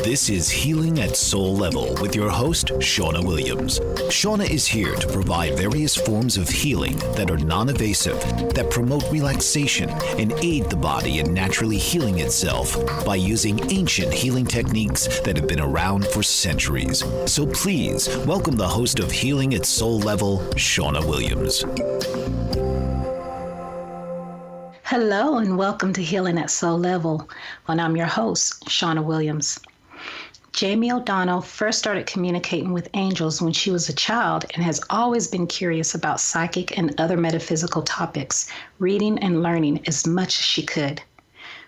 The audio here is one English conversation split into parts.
This is Healing at Soul Level with your host, Shawna Williams. Shawna is here to provide various forms of healing that are non-invasive, that promote relaxation and aid the body in naturally healing itself by using ancient healing techniques that have been around for centuries. So please welcome the host of Healing at Soul Level, Shawna Williams. Hello and welcome to Healing at Soul Level, and I'm your host, Shawna Williams. Jayme ODonnell first started communicating with angels when she was a child and has always been curious about psychic and other metaphysical topics, reading and learning as much as she could.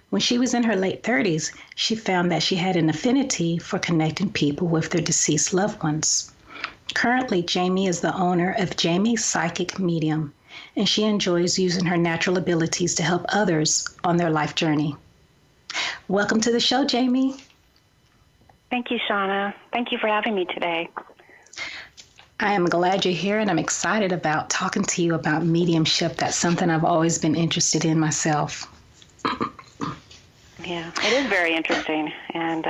When she was in her late 30s, she found that she had an affinity for connecting people with their deceased loved ones. Currently, Jayme is the owner of Jayme Psychic Medium, and she enjoys using her natural abilities to help others on their life journey. Welcome to the show, Jayme. Thank you, Shawna. Thank you for having me today. I am glad you're here, and I'm excited about talking to you about mediumship. That's something I've always been interested in myself. Yeah, it is very interesting, and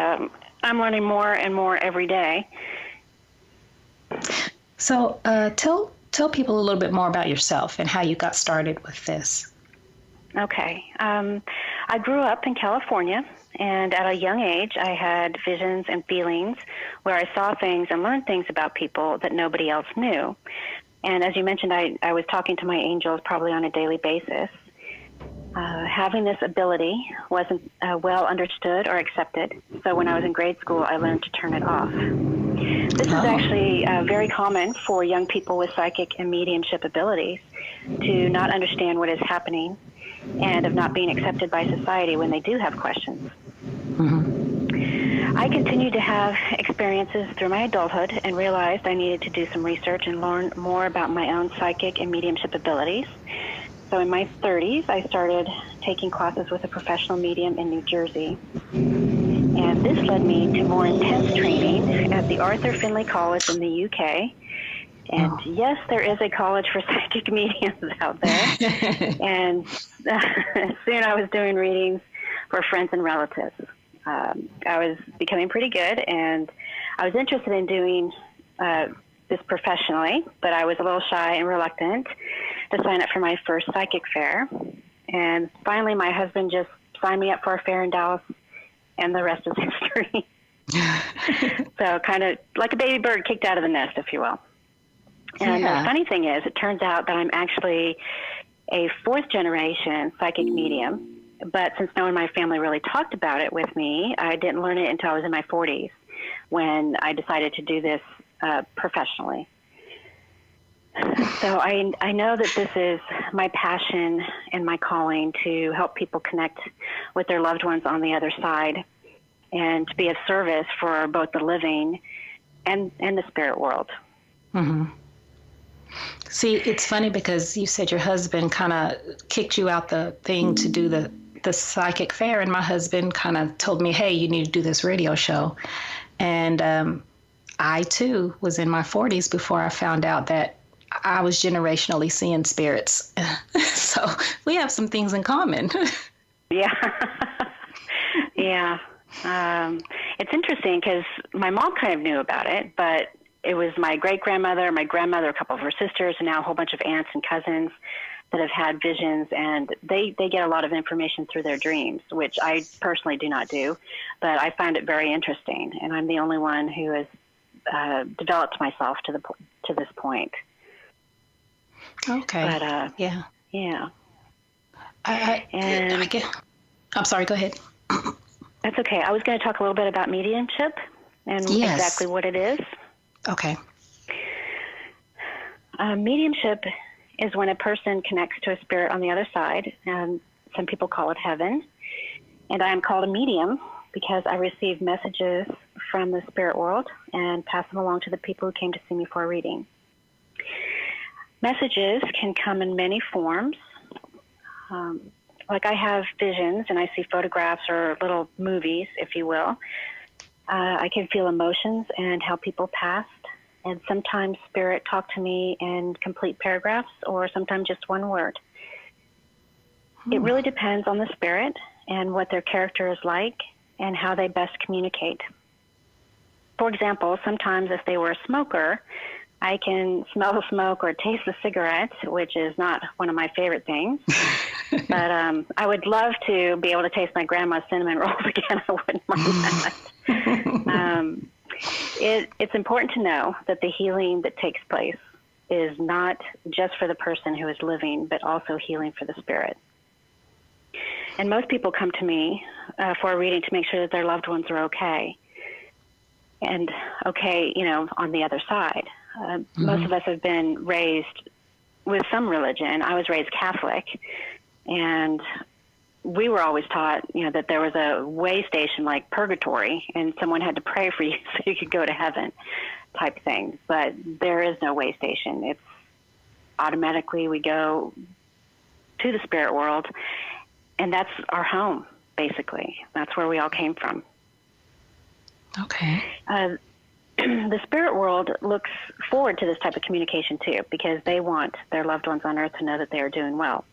I'm learning more and more every day. So tell people a little bit more about yourself and how you got started with this. Okay. I grew up in California, and at a young age, I had visions and feelings where I saw things and learned things about people that nobody else knew. And as you mentioned, I was talking to my angels probably on a daily basis. Having this ability wasn't well understood or accepted, so when I was in grade school, I learned to turn it off. This is actually very common for young people with psychic and mediumship abilities to not understand what is happening and of not being accepted by society when they do have questions. Mm-hmm. I continued to have experiences through my adulthood and realized I needed to do some research and learn more about my own psychic and mediumship abilities. So in my 30s, I started taking classes with a professional medium in New Jersey. And this led me to more intense training at the Arthur Findlay College in the UK. And yes, there is a college for psychic mediums out there. And soon I was doing readings for friends and relatives. I was becoming pretty good, and I was interested in doing this professionally, but I was a little shy and reluctant to sign up for my first psychic fair. And finally, my husband just signed me up for a fair in Dallas, and the rest is history. So kind of like a baby bird kicked out of the nest, if you will. And the funny thing is, it turns out that I'm actually a fourth-generation psychic medium, but since no one in my family really talked about it with me, I didn't learn it until I was in my 40s when I decided to do this professionally. So I know that this is my passion and my calling to help people connect with their loved ones on the other side and to be of service for both the living and the spirit world. Mm-hmm. See, it's funny because you said your husband kind of kicked you out the thing to do the psychic fair, and my husband kind of told me, hey, you need to do this radio show. And I, too, was in my 40s before I found out that I was generationally seeing spirits. So we have some things in common. Yeah. Yeah. It's interesting because my mom kind of knew about it, but it was my great-grandmother, my grandmother, a couple of her sisters, and now a whole bunch of aunts and cousins that have had visions, and they get a lot of information through their dreams, which I personally do not do, but I find it very interesting, and I'm the only one who has developed myself to this point. Okay. But, yeah. I'm sorry, go ahead. That's okay. I was going to talk a little bit about mediumship and exactly what it is. Okay. Mediumship is when a person connects to a spirit on the other side, and some people call it heaven. And I am called a medium because I receive messages from the spirit world and pass them along to the people who came to see me for a reading. Messages can come in many forms. Like I have visions and I see photographs or little movies, if you will. I can feel emotions and how people passed. And sometimes spirit talk to me in complete paragraphs or sometimes just one word. It really depends on the spirit and what their character is like and how they best communicate. For example, sometimes if they were a smoker, I can smell the smoke or taste the cigarette, which is not one of my favorite things. But I would love to be able to taste my grandma's cinnamon rolls again. I wouldn't mind that. It's important to know that the healing that takes place is not just for the person who is living, but also healing for the spirit. And most people come to me for a reading to make sure that their loved ones are okay. And okay, on the other side. Most of us have been raised with some religion. I was raised Catholic, and we were always taught, that there was a way station like purgatory, and someone had to pray for you so you could go to heaven type thing. But there is no way station. It's automatically we go to the spirit world, and that's our home, basically. That's where we all came from. Okay. The spirit world looks forward to this type of communication, too, because they want their loved ones on earth to know that they are doing well.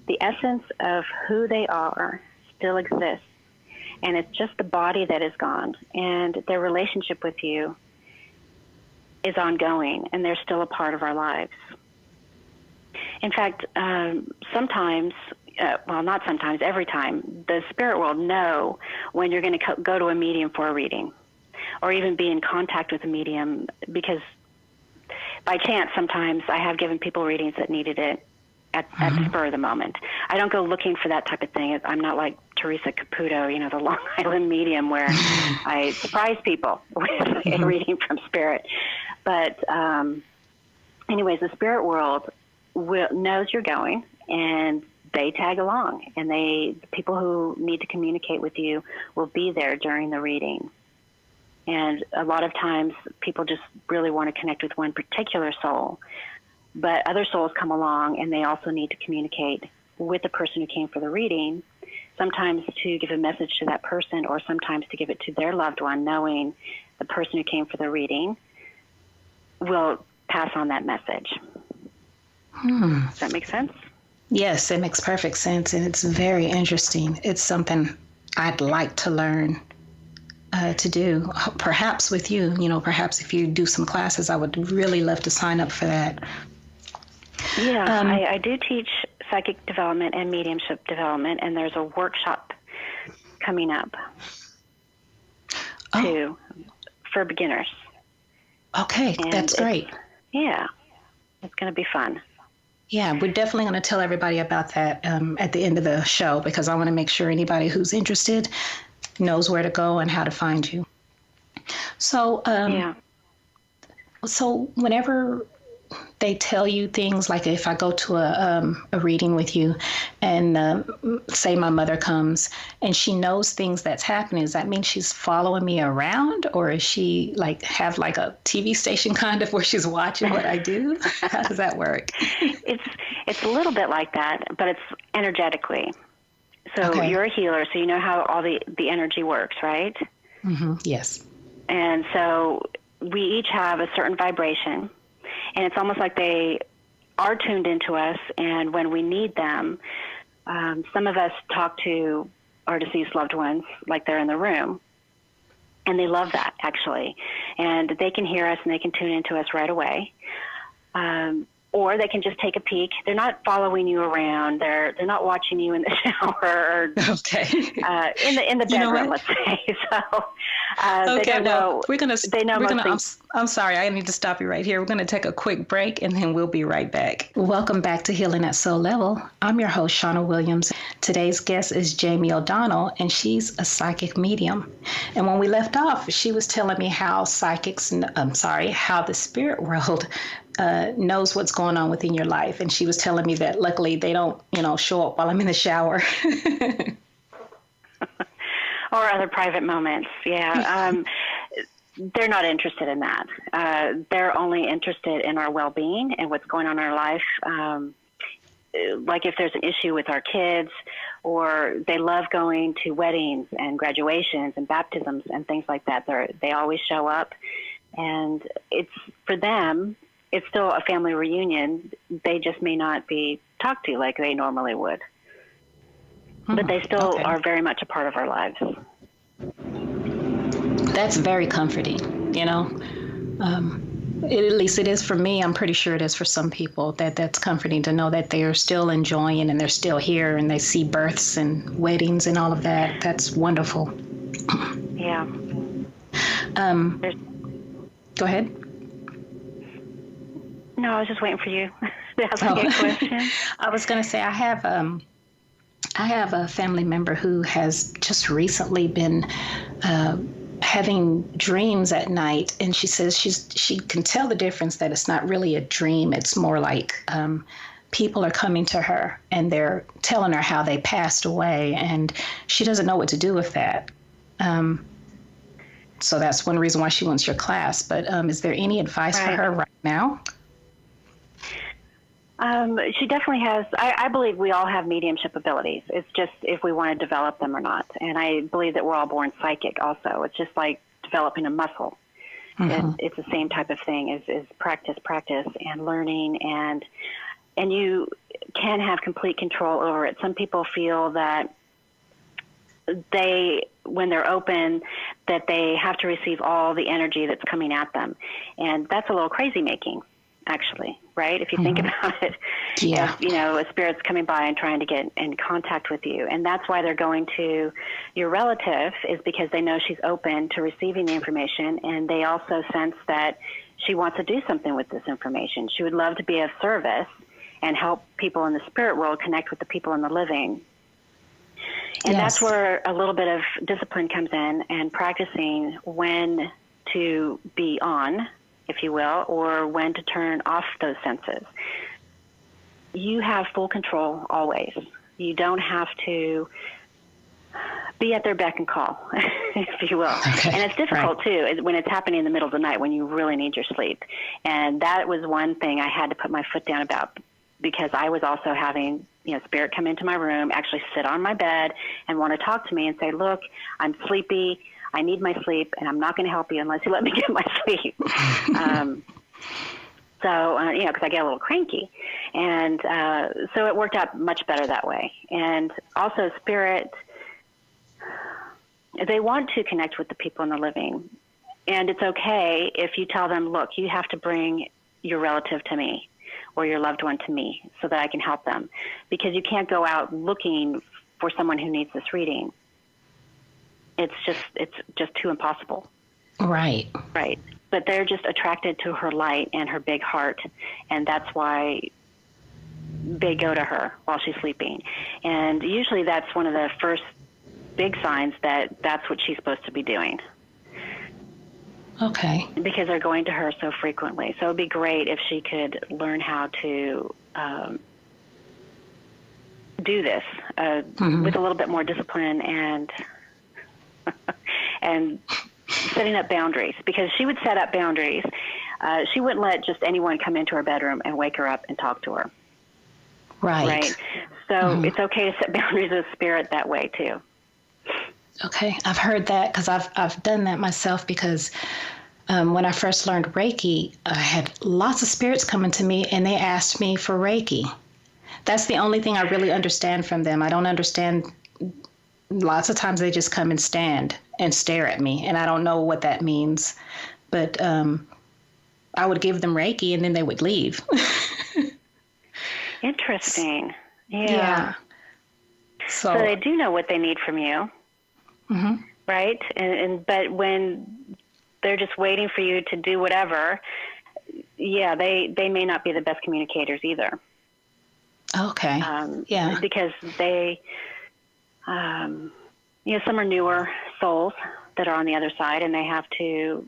The essence of who they are still exists, and it's just the body that is gone, and their relationship with you is ongoing, and they're still a part of our lives. In fact, sometimes, not sometimes, every time, the spirit world know when you're going to go to a medium for a reading, or even be in contact with a medium, because by chance sometimes I have given people readings that needed it at the spur of the moment. I don't go looking for that type of thing. I'm not like Teresa Caputo, the Long Island medium where I surprise people with a reading from spirit. But anyways, the spirit world knows you're going, and they tag along, and the people who need to communicate with you will be there during the reading. And a lot of times people just really want to connect with one particular soul, but other souls come along and they also need to communicate with the person who came for the reading, sometimes to give a message to that person, or sometimes to give it to their loved one, knowing the person who came for the reading will pass on that message. Does that make sense? Yes, it makes perfect sense, and it's very interesting. It's something I'd like to learn to do, perhaps with you. Perhaps if you do some classes, I would really love to sign up for that. Yeah, I do teach psychic development and mediumship development, and there's a workshop coming up too for beginners. Okay, and that's great. Yeah, it's going to be fun. Yeah, we're definitely going to tell everybody about that at the end of the show, because I want to make sure anybody who's interested knows where to go and how to find you. So, so whenever they tell you things, like if I go to a reading with you and say my mother comes and she knows things that's happening, does that mean she's following me around, or is she have a TV station kind of where she's watching what I do? How does that work? It's a little bit like that, but it's energetically. So You're a healer, so you know how all the energy works, right? Mm-hmm. Yes. And so we each have a certain vibration, and it's almost like they are tuned into us, and when we need them, some of us talk to our deceased loved ones like they're in the room, and they love that, actually. And they can hear us, and they can tune into us right away. Or they can just take a peek. They're not following you around. They're not watching you in the shower or in the bedroom, let's say. So they don't know. I'm sorry, I need to stop you right here. We're going to take a quick break, and then we'll be right back. Welcome back to Healing at Soul Level. I'm your host, Shawna Williams. Today's guest is Jayme ODonnell, and she's a psychic medium. And when we left off, she was telling me how how the spirit world knows what's going on within your life. And she was telling me that luckily they don't, show up while I'm in the shower. Or other private moments. Yeah. They're not interested in that. They're only interested in our well-being and what's going on in our life. Like if there's an issue with our kids, or they love going to weddings and graduations and baptisms and things like that. They always show up, and it's for them, it's still a family reunion. They just may not be talked to like they normally would. But they still are very much a part of our lives. that's very comforting, you know. At least it is for me. I'm pretty sure it is for some people that's comforting to know that they're still enjoying and they're still here and they see births and weddings and all of that. That's wonderful. Yeah. Go ahead. No, I was just waiting for you to ask me a question. I was going to say I have a family member who has just recently been having dreams at night, and she says she can tell the difference, that it's not really a dream. It's more like people are coming to her and they're telling her how they passed away, and she doesn't know what to do with that. So that's one reason why she wants your class. But is there any advice for her right now? She definitely has. I believe we all have mediumship abilities. It's just if we want to develop them or not. And I believe that we're all born psychic also. It's just like developing a muscle. Mm-hmm. It's the same type of thing is practice, and learning. And you can have complete control over it. Some people feel that when they're open, that they have to receive all the energy that's coming at them. And that's a little crazy making, actually, right? If you think about it, yeah. If, a spirit's coming by and trying to get in contact with you. And that's why they're going to your relative, is because they know she's open to receiving the information. And they also sense that she wants to do something with this information. She would love to be of service and help people in the spirit world connect with the people in the living. And that's where a little bit of discipline comes in, and practicing when to be on, if you will, or when to turn off those senses. You have full control always. You don't have to be at their beck and call, if you will. Okay. And it's difficult, too, when it's happening in the middle of the night when you really need your sleep. And that was one thing I had to put my foot down about, because I was also having spirit come into my room, actually sit on my bed and want to talk to me and say, look, I'm sleepy, I need my sleep, and I'm not going to help you unless you let me get my sleep. Because I get a little cranky. And so it worked out much better that way. And also spirit, they want to connect with the people in the living. And it's okay if you tell them, look, you have to bring your relative to me, or your loved one to me, so that I can help them. Because you can't go out looking for someone who needs this reading. It's just too impossible. Right. Right. But they're just attracted to her light and her big heart, and that's why they go to her while she's sleeping. And usually that's one of the first big signs that that's what she's supposed to be doing. Okay. Because they're going to her so frequently. So it would be great if she could learn how to do this with a little bit more discipline and and setting up boundaries. Because she would set up boundaries. She wouldn't let just anyone come into her bedroom and wake her up and talk to her. Right. So it's okay to set boundaries with spirit that way too. Okay, I've heard that, because I've done that myself, because when I first learned Reiki, I had lots of spirits coming to me and they asked me for Reiki. That's the only thing I really understand from them. I don't understand. Lots of times they just come and stand and stare at me, and I don't know what that means. But I would give them Reiki and then they would leave. Interesting. Yeah. So they do know what they need from you. Mm-hmm. Right? But when they're just waiting for you to do whatever, they may not be the best communicators either. Okay. Because they, some are newer souls that are on the other side, and they have to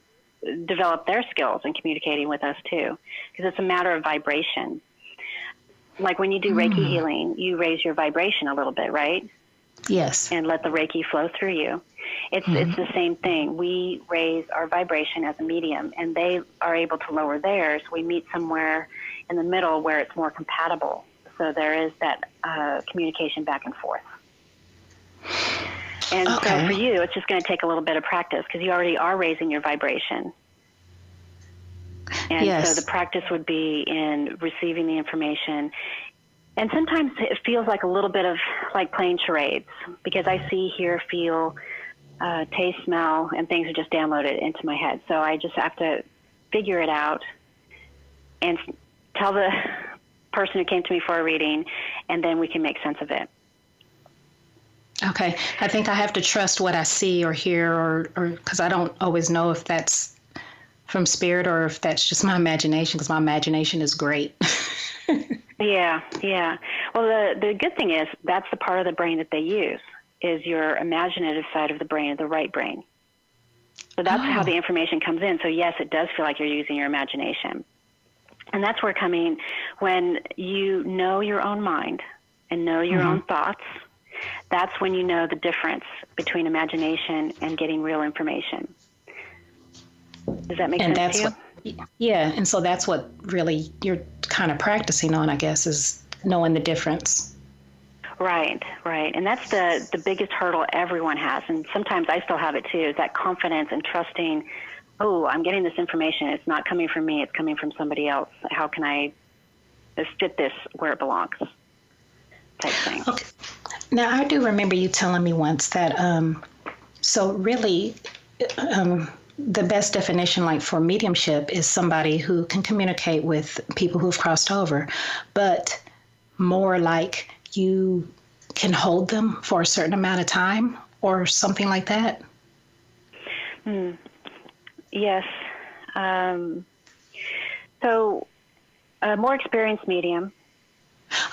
develop their skills in communicating with us too, because it's a matter of vibration. Like when you do Reiki healing, you raise your vibration a little bit, right? Yes. And let the Reiki flow through you. It's the same thing. We raise our vibration as a medium, and they are able to lower theirs. We meet somewhere in the middle where it's more compatible. So there is that communication back and forth. And so for you, it's just going to take a little bit of practice, because you already are raising your vibration. And so the practice would be in receiving the information. And sometimes it feels like a little bit of like playing charades, because I see, hear, feel taste, smell, and things are just downloaded into my head. So I just have to figure it out and tell the person who came to me for a reading, and then we can make sense of it. Okay. I think I have to trust what I see or hear, or because I don't always know if that's from spirit or if that's just my imagination, because my imagination is great. Yeah. Well, the good thing is that's the part of the brain that they use, is your imaginative side of the brain, the right brain. So that's how the information comes in. So yes, it does feel like you're using your imagination. And that's where when you know your own mind and know your own thoughts, that's when you know the difference between imagination and getting real information. Does that make sense to you? Yeah, and so that's what really you're kind of practicing on, I guess, is knowing the difference. Right. And that's the biggest hurdle everyone has, and sometimes I still have it too, is that confidence and trusting, I'm getting this information. It's not coming from me. It's coming from somebody else. How can I fit this where it belongs? Type thing. Okay. Now, I do remember you telling me once that, so really, the best definition, like for mediumship, is somebody who can communicate with people who've crossed over, but more like you can hold them for a certain amount of time or something like that. Yes. So a more experienced medium.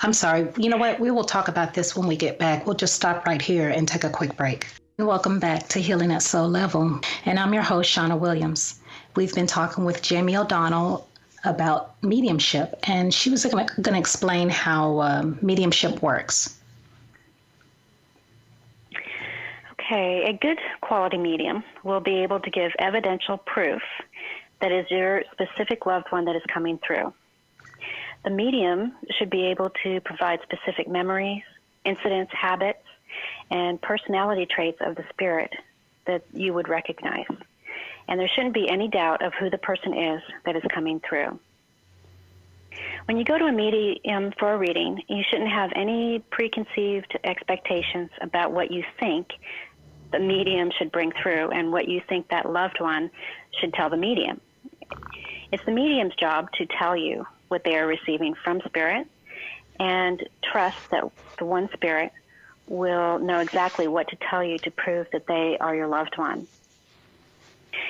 I'm sorry. You know what? We will talk about this when we get back. We'll just stop right here and take a quick break. Welcome back to Healing at Soul Level. And I'm your host, Shawna Williams. We've been talking with Jayme ODonnell about mediumship, and she was going to explain how mediumship works. Okay, a good quality medium will be able to give evidential proof that is your specific loved one that is coming through. The medium should be able to provide specific memories, incidents, habits, and personality traits of the spirit that you would recognize. And there shouldn't be any doubt of who the person is that is coming through. When you go to a medium for a reading, you shouldn't have any preconceived expectations about what you think the medium should bring through and what you think that loved one should tell the medium. It's the medium's job to tell you what they are receiving from spirit, and trust that the one spirit will know exactly what to tell you to prove that they are your loved one.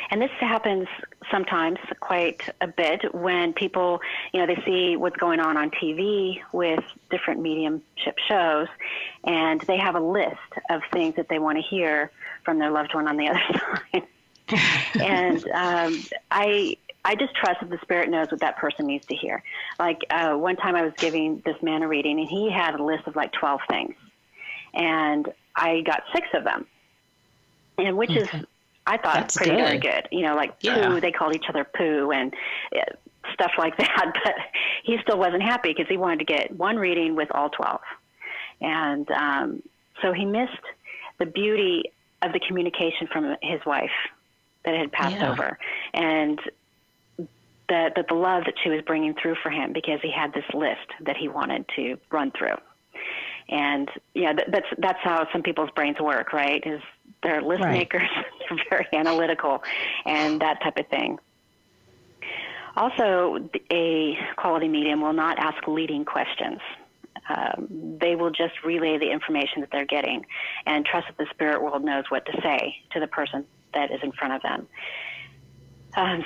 And this happens sometimes quite a bit when people, they see what's going on TV with different mediumship shows, and they have a list of things that they want to hear from their loved one on the other side. And I just trust that the spirit knows what that person needs to hear. Like one time I was giving this man a reading, and he had a list of like 12 things. And I got 6 of them, and which is, I thought, that's pretty darn good. Poo, they called each other poo and stuff like that. But he still wasn't happy because he wanted to get one reading with all 12. And so he missed the beauty of the communication from his wife that had passed over, and the love that she was bringing through for him, because he had this list that he wanted to run through. And that's how some people's brains work, right? Is they're list makers, they're very analytical, and that type of thing. Also, a quality medium will not ask leading questions. They will just relay the information that they're getting and trust that the spirit world knows what to say to the person that is in front of them.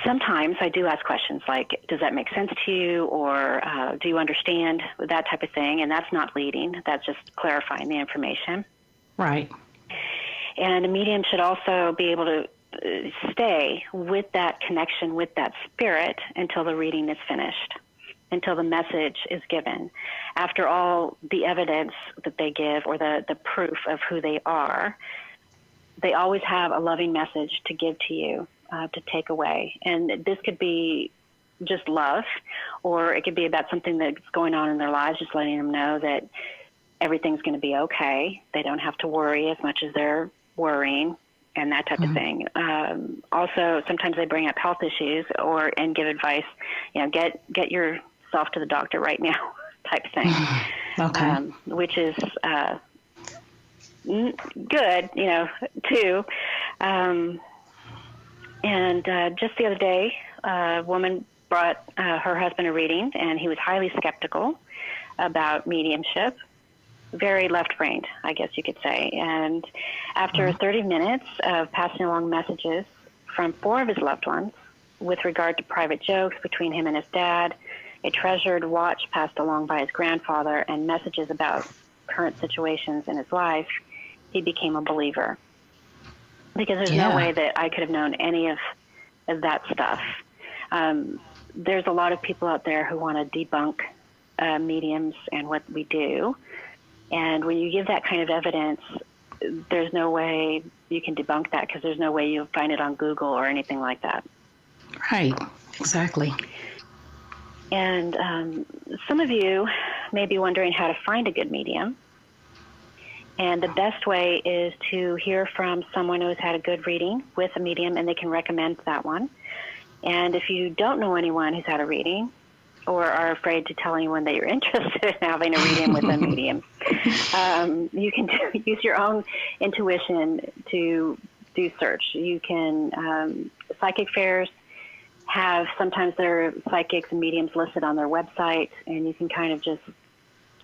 Sometimes I do ask questions like, does that make sense to you? Or do you understand? That type of thing. And that's not leading. That's just clarifying the information. Right. And a medium should also be able to stay with that connection with that spirit until the reading is finished, until the message is given. After all the evidence that they give, or the proof of who they are, they always have a loving message to give to you. To take away. And this could be just love, or it could be about something that's going on in their lives, just letting them know that everything's going to be okay. They don't have to worry as much as they're worrying, and that type of thing. Also, sometimes they bring up health issues and give advice, get yourself to the doctor right now type thing. Which is good, too. And just the other day, a woman brought her husband a reading, and he was highly skeptical about mediumship, very left-brained, I guess you could say. And after 30 minutes of passing along messages from 4 of his loved ones with regard to private jokes between him and his dad, a treasured watch passed along by his grandfather, and messages about current situations in his life, he became a believer. Because there's no way that I could have known any of that stuff. There's a lot of people out there who want to debunk mediums and what we do. And when you give that kind of evidence, there's no way you can debunk that, because there's no way you'll find it on Google or anything like that. Right, exactly. And some of you may be wondering how to find a good medium. And the best way is to hear from someone who's had a good reading with a medium, and they can recommend that one. And if you don't know anyone who's had a reading, or are afraid to tell anyone that you're interested in having a reading with a medium, you can use your own intuition to do search. You can, psychic fairs have, sometimes there are psychics and mediums listed on their website, and you can kind of just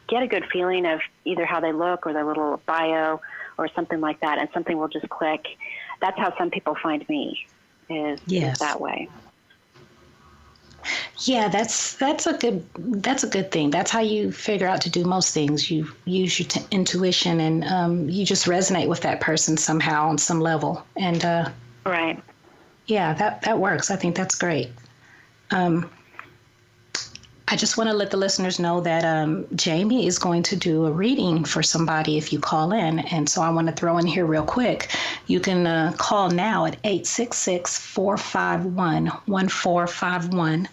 get a good feeling of either how they look or their little bio or something like that, and something will just click. That's how some people find me, is that way. Yeah, that's a good thing. That's how you figure out to do most things. You use your intuition, and you just resonate with that person somehow on some level. And right. Yeah, that works. I think that's great. I just want to let the listeners know that Jayme is going to do a reading for somebody if you call in. And so I want to throw in here real quick. You can call now at 866-451-1451.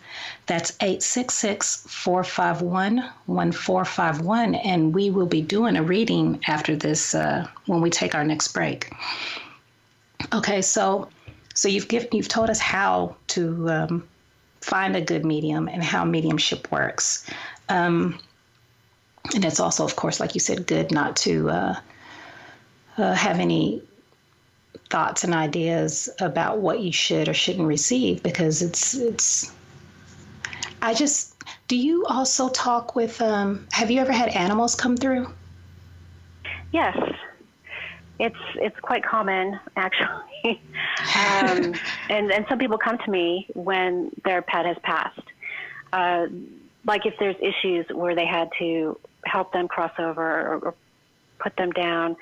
That's 866-451-1451. And we will be doing a reading after this when we take our next break. Okay, so you've told us how to find a good medium and how mediumship works. And it's also, of course, like you said, good not to have any thoughts and ideas about what you should or shouldn't receive, because do you also talk with, have you ever had animals come through? Yes. It's quite common, actually. And some people come to me when their pet has passed. Like if there's issues where they had to help them cross over or put them down.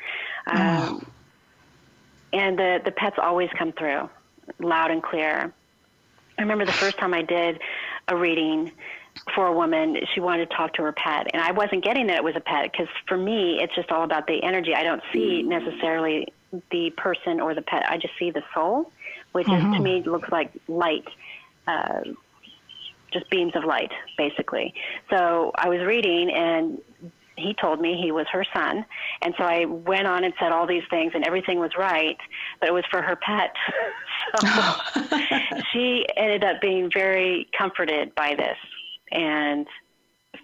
And the pets always come through loud and clear. I remember the first time I did a reading for a woman, she wanted to talk to her pet, and I wasn't getting that it was a pet, because for me, it's just all about the energy. I don't see necessarily the person or the pet. I just see the soul, which is, to me, looks like light, just beams of light, basically. So I was reading, and he told me he was her son, and so I went on and said all these things, and everything was right, but it was for her pet. So she ended up being very comforted by this, and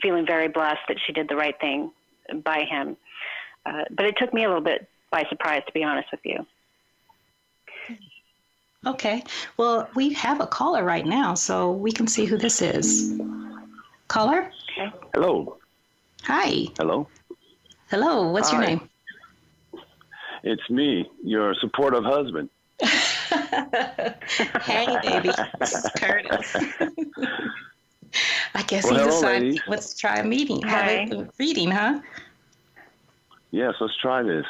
feeling very blessed that she did the right thing by him. But it took me a little bit by surprise, to be honest with you. Okay. Well, we have a caller right now, so we can see who this is. Caller? Okay. Hello. Hi. Hello. Hello. What's your name? It's me, your supportive husband. Hey, baby. This is Curtis. I guess he hello, decided ladies. let's try a meeting. Have a reading, huh? Yes, let's try this.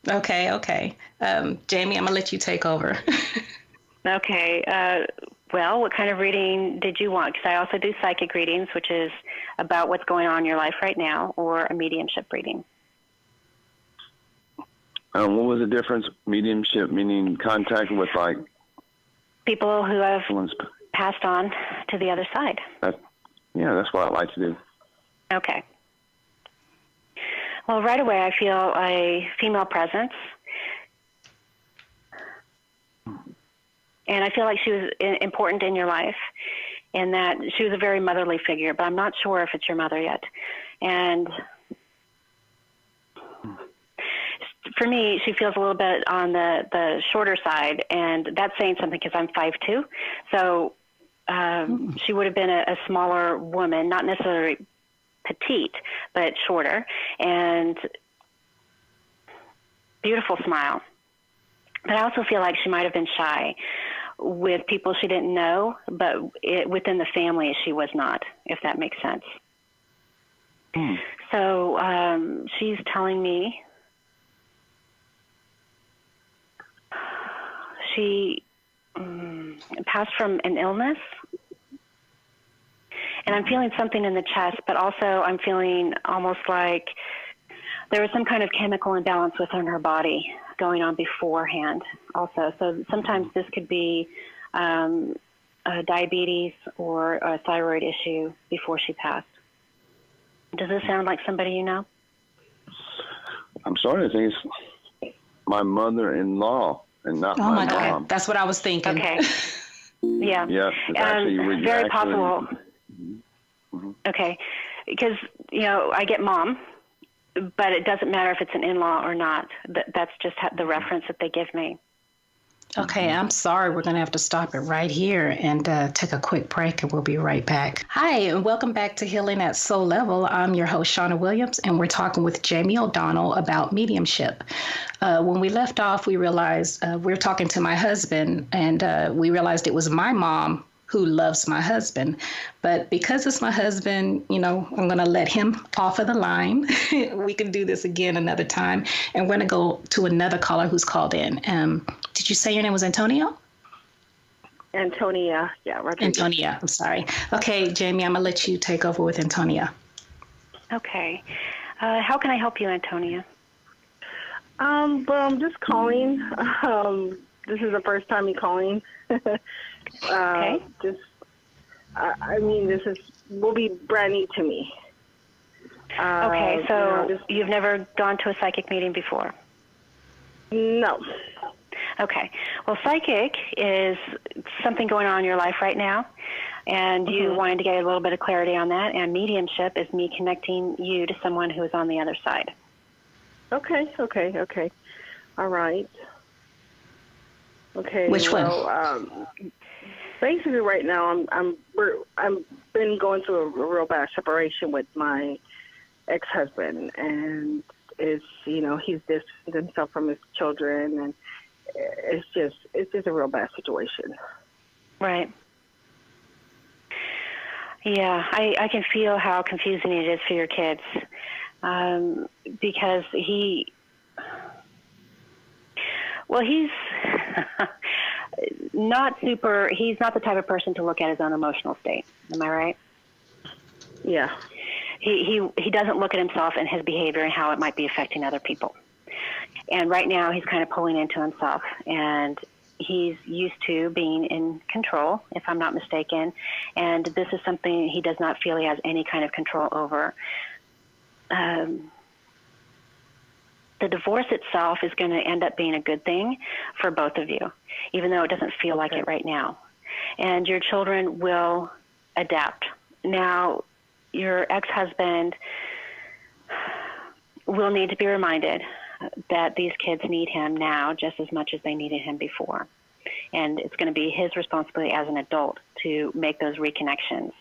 Okay. Jayme, I'm going to let you take over. Okay. Well, what kind of reading did you want? Because I also do psychic readings, which is about what's going on in your life right now, or a mediumship reading. What was the difference? Mediumship meaning contact with, like, people who have passed on to the other side. That's what I'd like to do. Okay. Well, right away I feel a female presence. And I feel like she was important in your life, and that she was a very motherly figure, but I'm not sure if it's your mother yet. And for me, she feels a little bit on the shorter side, and that's saying something because I'm 5'2". So she would have been a smaller woman, not necessarily petite, but shorter, and beautiful smile. But I also feel like she might have been shy with people she didn't know, but within the family she was not, if that makes sense. So she's telling me she passed from an illness, and I'm feeling something in the chest, but also I'm feeling almost like there was some kind of chemical imbalance within her body going on beforehand also. So sometimes this could be diabetes or a thyroid issue before she passed. Does this sound like somebody you know? I'm starting to think it's my mother-in-law and not my God. mom. That's what I was thinking. Okay. Yeah. Yeah, it's actually very possible. Okay, because I get mom, but it doesn't matter if it's an in-law or not. That's just the reference that they give me. Okay, I'm sorry. We're going to have to stop it right here and take a quick break, and we'll be right back. Hi, and welcome back to Healing at Soul Level. I'm your host, Shawna Williams, and we're talking with Jayme ODonnell about mediumship. When we left off, we realized we were talking to my husband, and we realized it was my mom who loves my husband. But because it's my husband, I'm going to let him off of the line. We can do this again another time. And we're going to go to another caller who's called in. Did you say your name was Antonio? Antonia, yeah. Rodriguez. Antonia, I'm sorry. Okay, Jayme, I'm going to let you take over with Antonia. Okay. How can I help you, Antonia? Well, I'm just calling. This is the first time you're calling. Okay. This will be brand new to me. Okay, so you've never gone to a psychic meeting before? No. Okay. Well, psychic is something going on in your life right now, and you wanted to get a little bit of clarity on that, and mediumship is me connecting you to someone who is on the other side. Okay. All right. Okay. Which one? Basically, right now, I'm been going through a real bad separation with my ex-husband, and it's he's distanced himself from his children, and it's just a real bad situation. Right. Yeah, I can feel how confusing it is for your kids, because he's he's not the type of person to look at his own emotional state. Am I right? Yeah. He doesn't look at himself and his behavior and how it might be affecting other people. And right now he's kind of pulling into himself, and he's used to being in control, if I'm not mistaken, and this is something he does not feel he has any kind of control over. The divorce itself is going to end up being a good thing for both of you, even though it doesn't feel like it right now. And your children will adapt. Now, your ex-husband will need to be reminded that these kids need him now just as much as they needed him before. And it's going to be his responsibility as an adult to make those reconnections,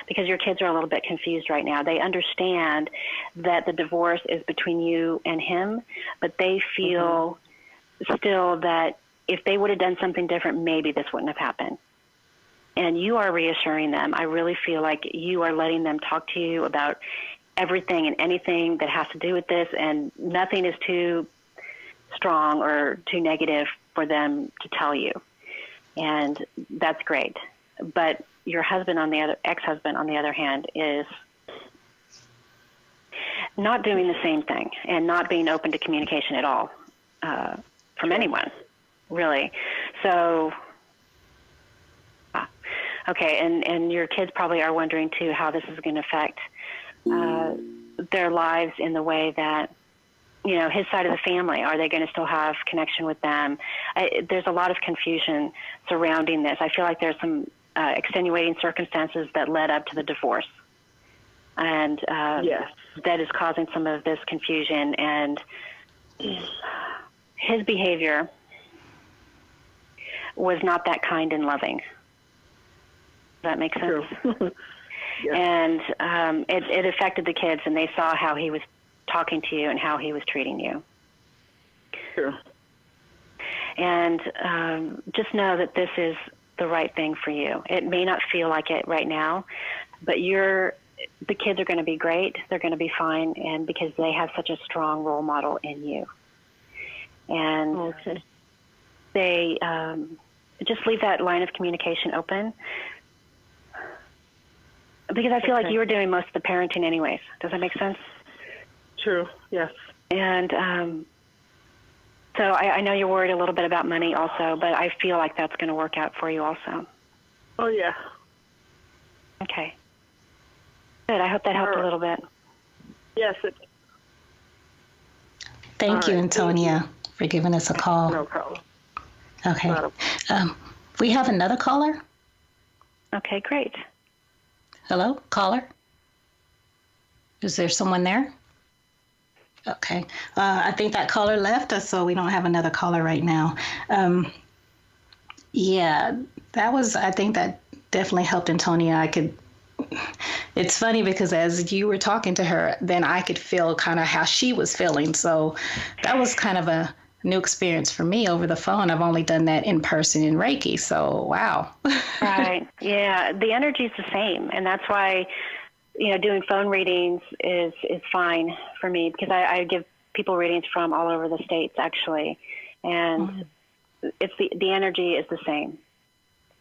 because your kids are a little bit confused right now. They understand that the divorce is between you and him, but they feel still that if they would have done something different, maybe this wouldn't have happened. And you are reassuring them. I really feel like you are letting them talk to you about everything and anything that has to do with this, and nothing is too strong or too negative for them to tell you. And that's great. But your husband ex-husband on the other hand, is not doing the same thing and not being open to communication at all from anyone, really. So, okay, and your kids probably are wondering too how this is going to affect their lives in the way that, his side of the family, are they going to still have connection with them? There's a lot of confusion surrounding this. I feel like there's some extenuating circumstances that led up to the divorce. And that is causing some of this confusion. And his behavior was not that kind and loving. Does that make sense? True. Yeah. And it affected the kids, and they saw how he was talking to you and how he was treating you. True. And just know that this is the right thing for you. It may not feel like it right now, but the kids are going to be great. They're going to be fine, and because they have such a strong role model in you. And Okay. they just leave that line of communication open, because I feel like you were doing most of the parenting anyways. Does that make sense? True. Yes. And so I know you're worried a little bit about money also, but I feel like that's going to work out for you also. Oh, yeah. Okay. Good. I hope that helped a little bit. Yes. Thank you, right. Antonia, for giving us a call. No problem. Okay. Not We have another caller. Okay, great. Hello, caller? Is there someone there? Okay. I think that caller left us, so we don't have another caller right now. Yeah, I think that definitely helped Antonia. It's funny because as you were talking to her, then I could feel kind of how she was feeling. So that was kind of a new experience for me over the phone. I've only done that in person in Reiki. So, wow. Right. Yeah. The energy is the same. And that's why, doing phone readings is fine for me, because I give people readings from all over the States, actually. And it's the energy is the same.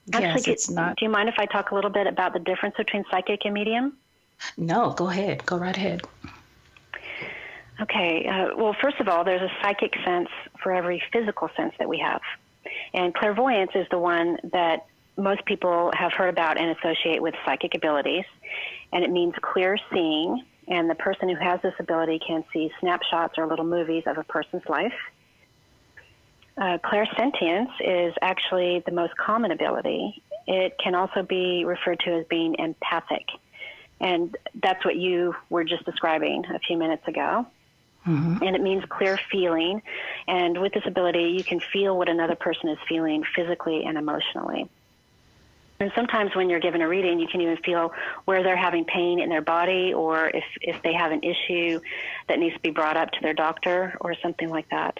Yes, Actually, it's not. Do you mind if I talk a little bit about the difference between psychic and medium? No, go ahead. Go right ahead. Okay. Well, first of all, there's a psychic sense for every physical sense that we have. And clairvoyance is the one that most people have heard about and associate with psychic abilities. And it means clear seeing. And the person who has this ability can see snapshots or little movies of a person's life. Clairsentience is actually the most common ability. It can also be referred to as being empathic. And that's what you were just describing a few minutes ago. Mm-hmm. And it means clear feeling. And with this ability, you can feel what another person is feeling physically and emotionally. And sometimes when you're given a reading, you can even feel where they're having pain in their body, or if they have an issue that needs to be brought up to their doctor or something like that.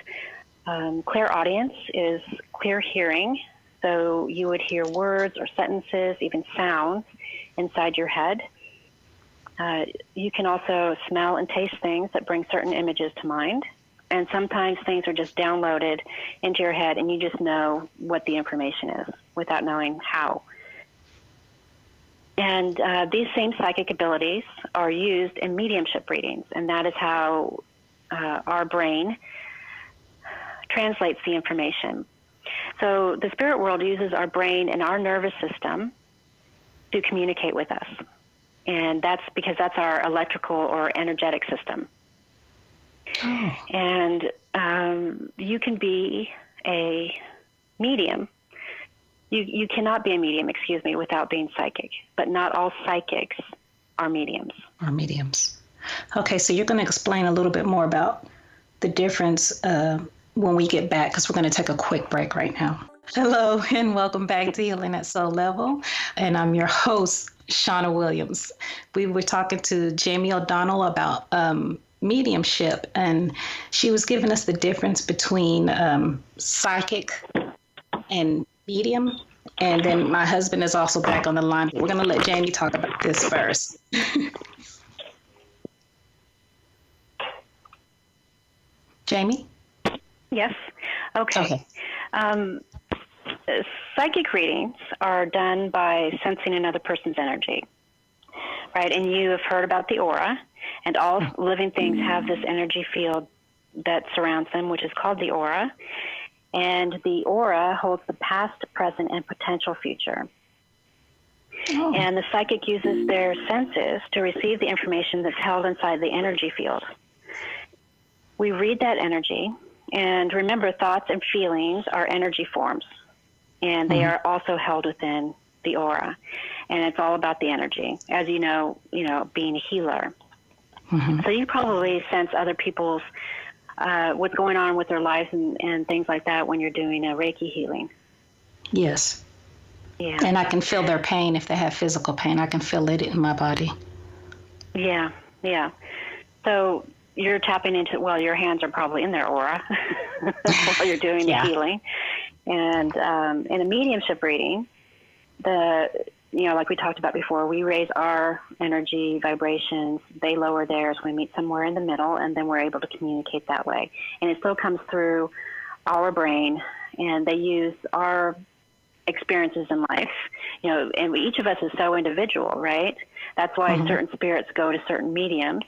Clairaudience is clear hearing. So you would hear words or sentences, even sounds inside your head. You can also smell and taste things that bring certain images to mind. And sometimes things are just downloaded into your head and you just know what the information is without knowing how. And these same psychic abilities are used in mediumship readings, and that is how our brain translates the information. So the spirit world uses our brain and our nervous system to communicate with us. And that's because that's our electrical or energetic system. Oh. And you can be a medium. You cannot be a medium, without being psychic. But not all psychics are mediums. Are mediums. Okay, so you're going to explain a little bit more about the difference when we get back, because we're going to take a quick break right now. Hello, and welcome back to Healing at Soul Level. And I'm your host, Shawna Williams. We were talking to Jayme ODonnell about mediumship, and she was giving us the difference between psychic and medium. And then my husband is also back on the line. We're going to let Jayme talk about this first. Jayme? Yes. Okay. Psychic readings are done by sensing another person's energy, right? And you have heard about the aura, and all living things have this energy field that surrounds them, which is called the aura. And the aura holds the past, present, and potential future. Oh. And the psychic uses their senses to receive the information that's held inside the energy field. We read that energy, and remember, thoughts and feelings are energy forms, and they are also held within the aura. And it's all about the energy, as you know, being a healer. Mm-hmm. So you probably sense other people's what's going on with their lives and things like that when you're doing a Reiki healing. Yes. Yeah. And I can feel their pain if they have physical pain. I can feel it in my body. Yeah, yeah. So you're tapping into, well, your hands are probably in their aura while you're doing the healing. And in a mediumship reading, like we talked about before, we raise our energy vibrations, they lower theirs, we meet somewhere in the middle, and then we're able to communicate that way. And it still comes through our brain, and they use our experiences in life, and each of us is so individual, right? That's why certain spirits go to certain mediums,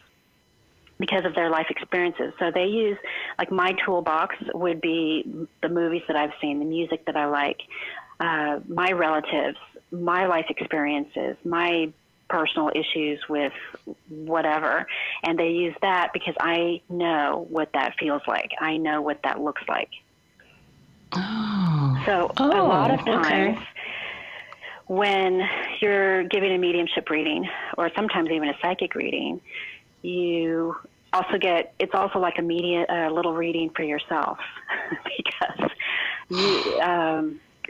because of their life experiences. So they use, like, my toolbox would be the movies that I've seen, the music that I like, my relatives, my life experiences, my personal issues with whatever. And they use that because I know what that feels like. I know what that looks like. So a lot of times when you're giving a mediumship reading, or sometimes even a psychic reading, you also get, it's also like a little reading for yourself because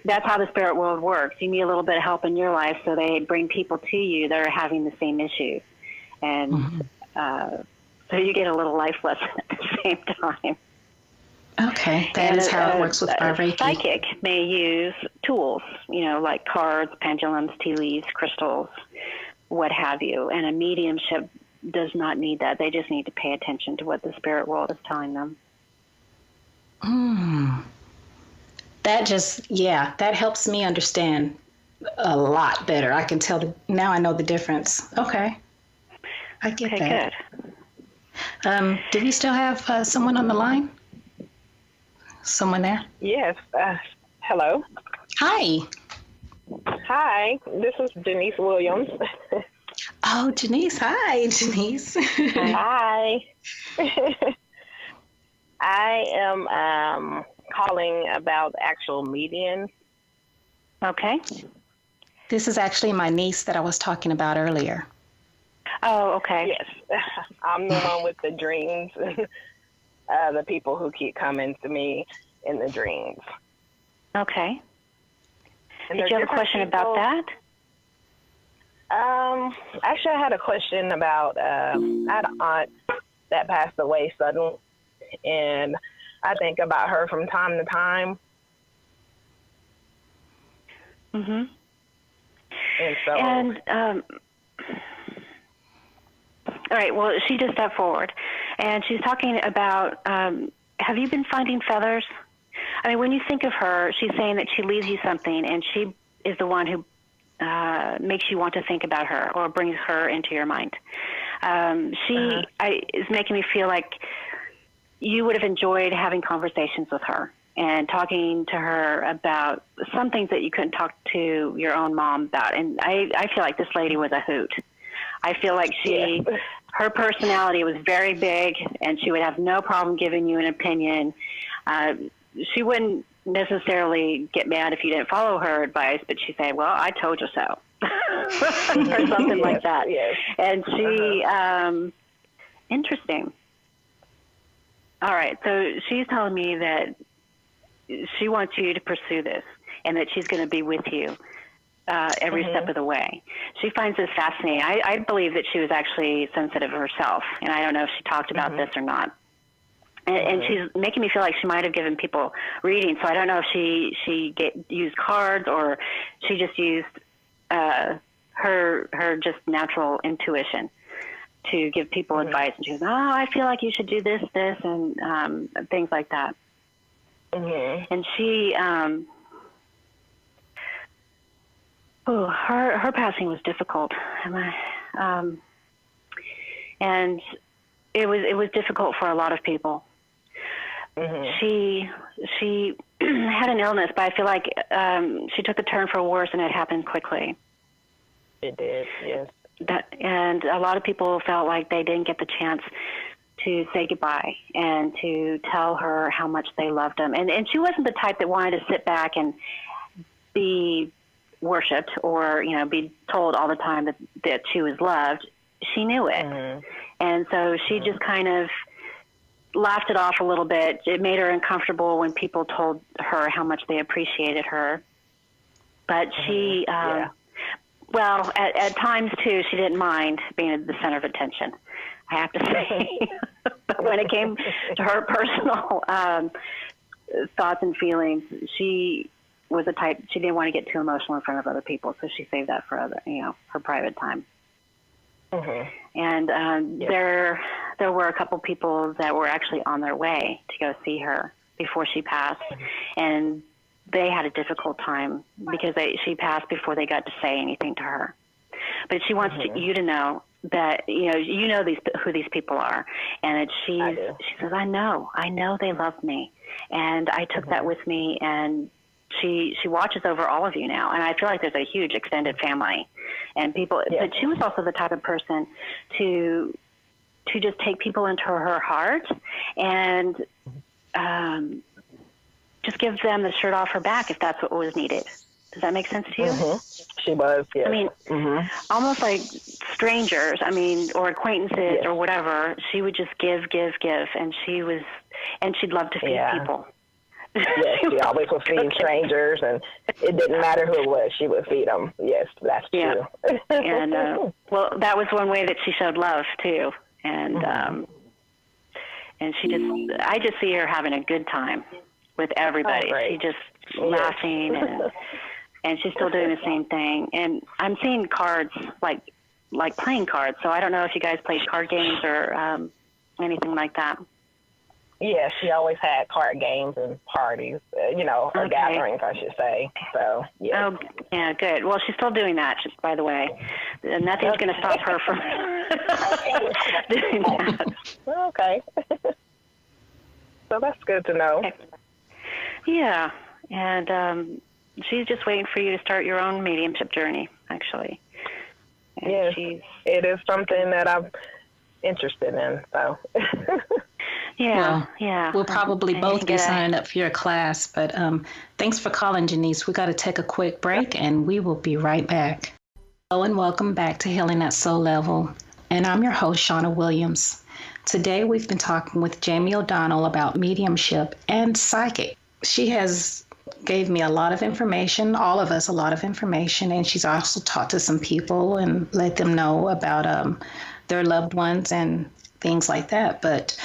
that's how the spirit world works. You need a little bit of help in your life, so they bring people to you that are having the same issues. And so you get a little life lesson at the same time. Okay, that is how it works with our Reiki. Psychic may use tools, like cards, pendulums, tea leaves, crystals, what have you. And a mediumship does not need that. They just need to pay attention to what the spirit world is telling them. That helps me understand a lot better. I can tell now I know the difference. Okay. I get that. Good. Do we still have someone on the line? Someone there? Yes. Hello. Hi. Hi. This is Jeniece Williams. Oh, Jeniece. Hi, Jeniece. Hi. I am calling about actual mediums. Okay. This is actually my niece that I was talking about earlier. Oh, okay. Yes. I'm the one with the dreams. The people who keep coming to me in the dreams. Okay. And did you have a question about that? Actually, I had a question about, I had an aunt that passed away suddenly, and I think about her from time to time. Mm-hmm. And so... And, all right, well, she just stepped forward, and she's talking about, have you been finding feathers? I mean, when you think of her, she's saying that she leaves you something, and she is the one who makes you want to think about her or brings her into your mind. She is making me feel like you would have enjoyed having conversations with her and talking to her about some things that you couldn't talk to your own mom about. And I feel like this lady was a hoot. I feel like her personality was very big, and she would have no problem giving you an opinion. She wouldn't necessarily get mad if you didn't follow her advice, but she'd say, well, I told you so, or something like that. Yes. And she, interesting. All right, so she's telling me that she wants you to pursue this and that she's going to be with you every step of the way. She finds this fascinating. I believe that she was actually sensitive herself, and I don't know if she talked about this or not. And she's making me feel like she might have given people readings, so I don't know if she used cards or she just used her just natural intuition to give people advice. And she goes, I feel like you should do this, and things like that. And she, her passing was difficult, and it was difficult for a lot of people. She had an illness, but I feel like she took a turn for worse, and it happened quickly. It did, yes. And a lot of people felt like they didn't get the chance to say goodbye and to tell her how much they loved them. And she wasn't the type that wanted to sit back and be worshipped or, be told all the time that she was loved. She knew it. And so she just kind of laughed it off a little bit. It made her uncomfortable when people told her how much they appreciated her. But she, well, at times, too, she didn't mind being the center of attention, I have to say. But when it came to her personal thoughts and feelings, she was the type, she didn't want to get too emotional in front of other people, so she saved that for other, her private time. And there were a couple people that were actually on their way to go see her before she passed, and they had a difficult time because she passed before they got to say anything to her. But she wants you to know that who these people are, and that she says, I know they love me, and I took that with me, and she watches over all of you now, and I feel like there's a huge extended family and people. But she was also the type of person to just take people into her heart and just give them the shirt off her back if that's what was needed. Does that make sense to you? She was, yes. I mean, almost like strangers, or acquaintances or whatever. She would just give, and she'd love to feed people. Yes, she always would feed strangers, and it didn't matter who it was, she would feed them. Yes, that's true. And, well, that was one way that she showed love, too. And I just see her having a good time with everybody. She just laughing, and she's still doing the same thing. And I'm seeing cards, like playing cards, so I don't know if you guys played card games or anything like that. Yeah, she always had card games and parties, or gatherings, I should say. So, yeah. Oh, yeah, good. Well, she's still doing that, just by the way. Nothing's going to stop her from doing that. Okay. So that's good to know. Okay. Yeah, and she's just waiting for you to start your own mediumship journey, actually. And yes, it is something that I'm interested in, so... Yeah. We'll probably both be signing up for your class, but thanks for calling, Jeniece. We got to take a quick break, and we will be right back. Hello, and welcome back to Healing at Soul Level, and I'm your host, Shawna Williams. Today, we've been talking with Jayme ODonnell about mediumship and psychic. She has gave me a lot of information, all of us a lot of information, and she's also talked to some people and let them know about their loved ones and things like that. But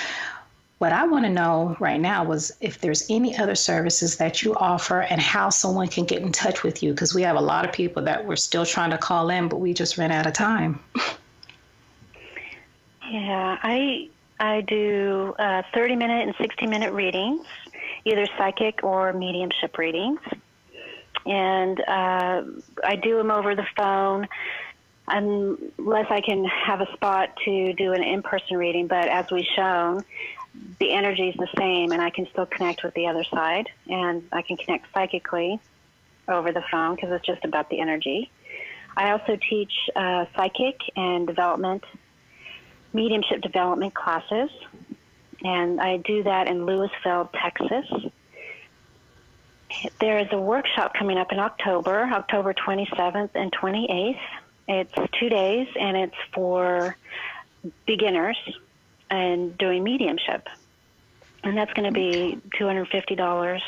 what I want to know right now was if there's any other services that you offer and how someone can get in touch with you, because we have a lot of people that we're still trying to call in, but we just ran out of time. Yeah, I do 30-minute and 60-minute readings, either psychic or mediumship readings. And I do them over the phone, unless I can have a spot to do an in-person reading. But as we've shown, the energy is the same, and I can still connect with the other side, and I can connect psychically over the phone because it's just about the energy. I also teach psychic and mediumship development classes, and I do that in Louisville, Texas. There is a workshop coming up in October 27th and 28th. It's 2 days, and it's for beginners and doing mediumship. And that's going to be $250.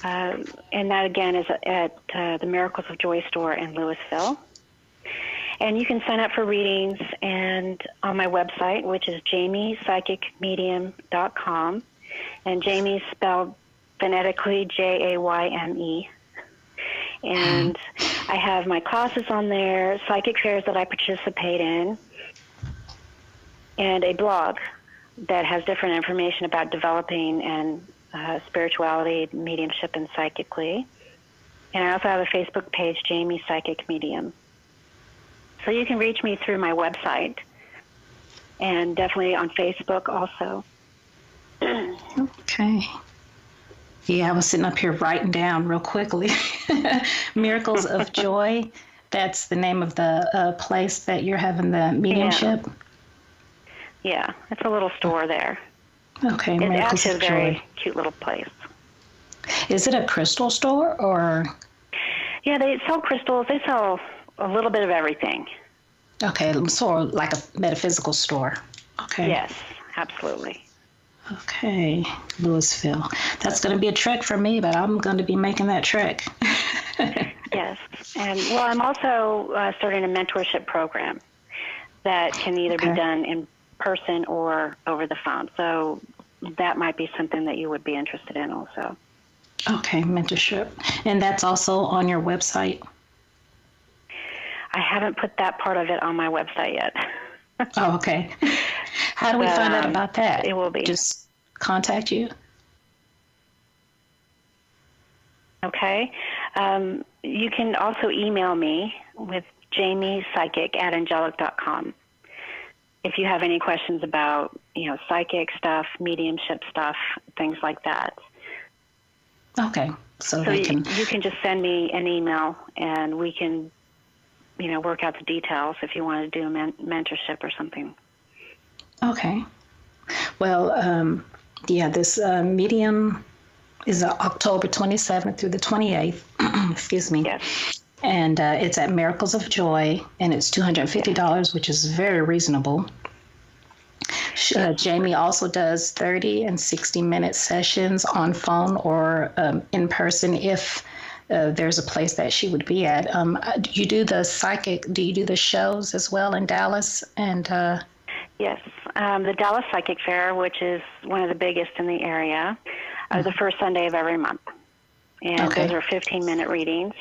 And that, again, is at the Miracles of Joy store in Louisville. And you can sign up for readings and on my website, which is JaymePsychicMedium.com. And Jayme is spelled phonetically Jayme. And I have my classes on there, psychic fairs that I participate in, and a blog that has different information about developing and spirituality, mediumship, and psychically. And I also have a Facebook page, Jayme Psychic Medium. So you can reach me through my website and definitely on Facebook also. Okay. Yeah, I was sitting up here writing down real quickly. Miracles of Joy. That's the name of the place that you're having the mediumship? Yeah, it's a little store there. Okay, it's Miracles actually of a very Joy. cute little place. Is it a crystal store or? Yeah, they sell crystals. They sell a little bit of everything. Okay, so like a metaphysical store. Okay. Yes, absolutely. Okay, Louisville. That's going to be a trek for me, but I'm going to be making that trek. Yes. And well, I'm also starting a mentorship program that can either be done in person or over the phone. So that might be something that you would be interested in also. Okay, mentorship. And that's also on your website? I haven't put that part of it on my website yet. Oh, okay. How do we find out about that? It will be. Just contact you? Okay. You can also email me with JaymePsychic@angelic.com if you have any questions about, psychic stuff, mediumship stuff, things like that. Okay. So you can just send me an email and we can, work out the details if you want to do a mentorship or something. Okay. Well, this medium is October 27th through the 28th. Excuse me. Yes. And it's at Miracles of Joy, and it's $250, which is very reasonable. Jayme also does 30 and 60-minute sessions on phone or in person if there's a place that she would be at. Do you do the shows as well in Dallas? And yes, the Dallas Psychic Fair, which is one of the biggest in the area, the first Sunday of every month. And those are 15-minute readings.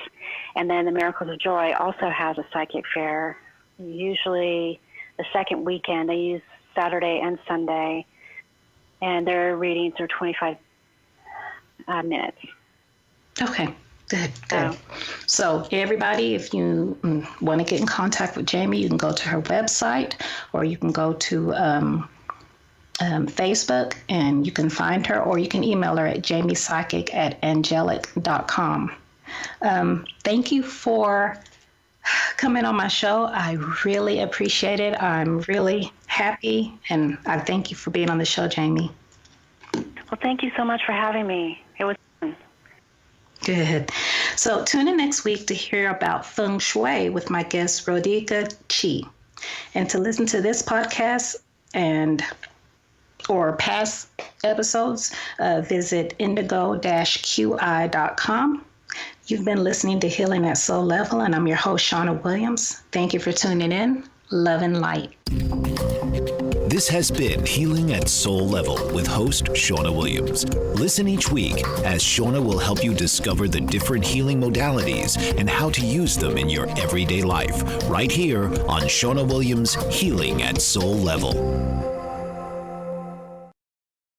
And then the Miracles of Joy also has a psychic fair, usually the second weekend. They use Saturday and Sunday, and their readings are 25 minutes. Okay, good. So everybody, if you want to get in contact with Jayme, you can go to her website, or you can go to Facebook, and you can find her, or you can email her at JaymePsychic@angelic.com. Thank you for coming on my show. I really appreciate it. I'm really happy, and I thank you for being on the show, Jayme. Well, thank you so much for having me. It was fun. Good. So tune in next week to hear about Feng Shui with my guest, Indigo Qi. And to listen to this podcast or past episodes, visit indigo-qi.com. You've been listening to Healing at Soul Level, and I'm your host, Shawna Williams. Thank you for tuning in. Love and light. This has been Healing at Soul Level with host Shawna Williams. Listen each week as Shawna will help you discover the different healing modalities and how to use them in your everyday life, right here on Shawna Williams' Healing at Soul Level.